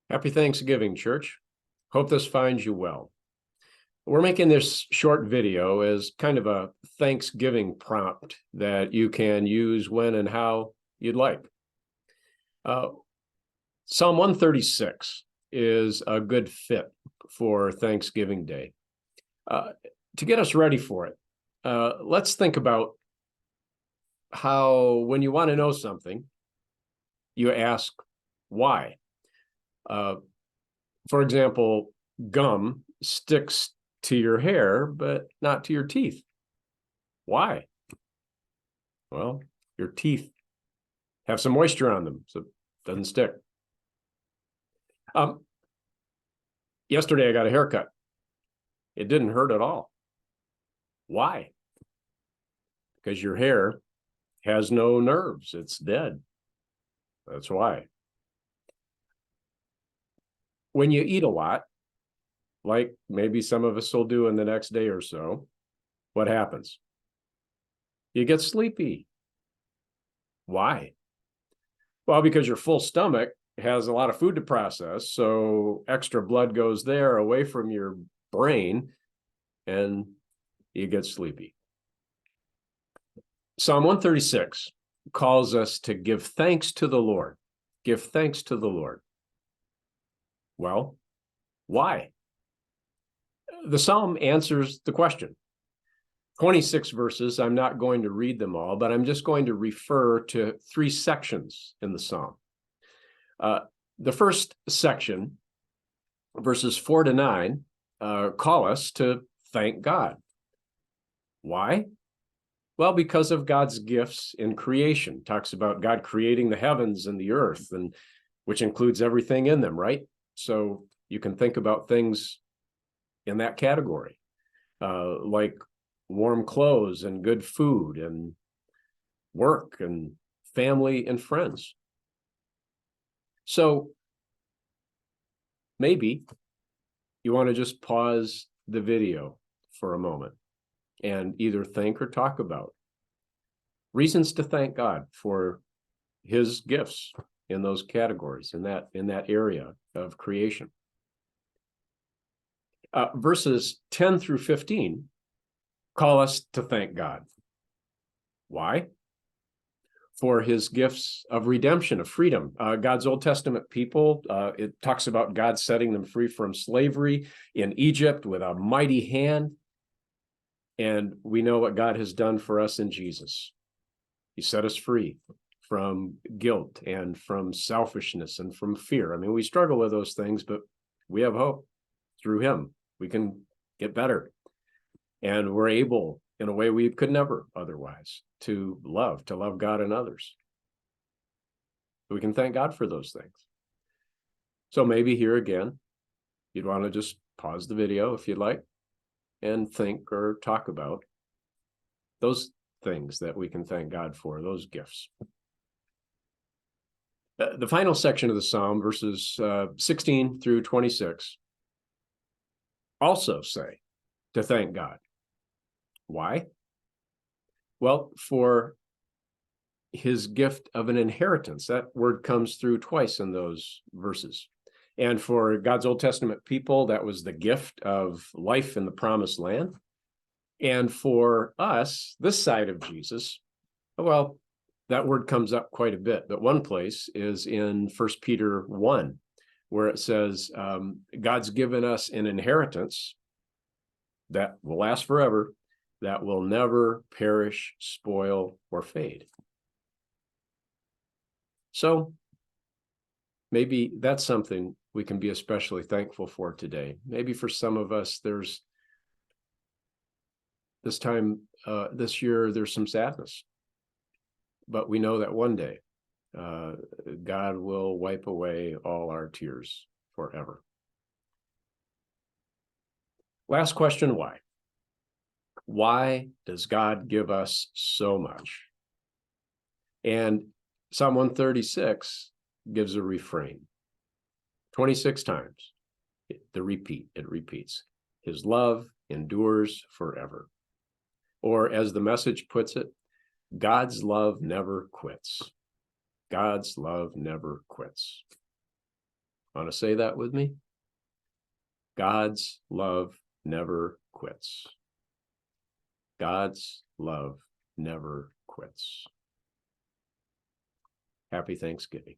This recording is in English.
Happy Thanksgiving, church. Hope this finds you well. We're making this short video as kind of a Thanksgiving prompt that you can use when and how you'd like. Psalm 136 is a good fit for Thanksgiving Day. To get us ready for it, let's think about how when you want to know something, you ask why. For example, gum sticks to your hair, but not to your teeth. Why? Well, your teeth have some moisture on them, so it doesn't stick. Yesterday, I got a haircut. It didn't hurt at all. Why? Because your hair has no nerves. It's dead. That's why. When you eat a lot, like maybe some of us will do in the next day or so, what happens? You get sleepy. Why? Well, because your full stomach has a lot of food to process, so extra blood goes there away from your brain, and you get sleepy. Psalm 136 calls us to give thanks to the Lord. Give thanks to the Lord. Well, why? The psalm answers the question. 26 verses, I'm not going to read them all, but I'm just going to refer to three sections in the psalm. The first section, verses 4 to 9, call us to thank God. Why? Well, because of God's gifts in creation. Talks about God creating the heavens and the earth, and which includes everything in them, right? So you can think about things in that category, like warm clothes and good food and work and family and friends. So maybe you want to just pause the video for a moment and either think or talk about reasons to thank God for his gifts in those categories, in that area of creation. Verses 10 through 15 call us to thank God. Why? For his gifts of redemption, of freedom. God's Old Testament people, it talks about God setting them free from slavery in Egypt with a mighty hand. And we know what God has done for us in Jesus. He set us free from guilt and from selfishness and from fear. I mean, we struggle with those things, but we have hope through him. We can get better. And we're able, in a way we could never otherwise, to love God and others. We can thank God for those things. So maybe here again, you'd want to just pause the video if you'd like and think or talk about those things that we can thank God for, those gifts. The final section of the psalm, verses 16 through 26, also say to thank God. Why? Well, for his gift of an inheritance. That word comes through twice in those verses. And for God's Old Testament people, that was the gift of life in the promised land. And for us, this side of Jesus, well, that word comes up quite a bit. But one place is in 1 Peter 1, where it says, God's given us an inheritance that will last forever, that will never perish, spoil, or fade. So maybe that's something we can be especially thankful for today. Maybe for some of us, there's this year, there's some sadness. But we know that one day, God will wipe away all our tears forever. Last question, why? Why does God give us so much? And Psalm 136 gives a refrain. 26 times, it repeats. His love endures forever. Or as the Message puts it, God's love never quits. God's love never quits. Want to say that with me? God's love never quits. God's love never quits. Happy Thanksgiving.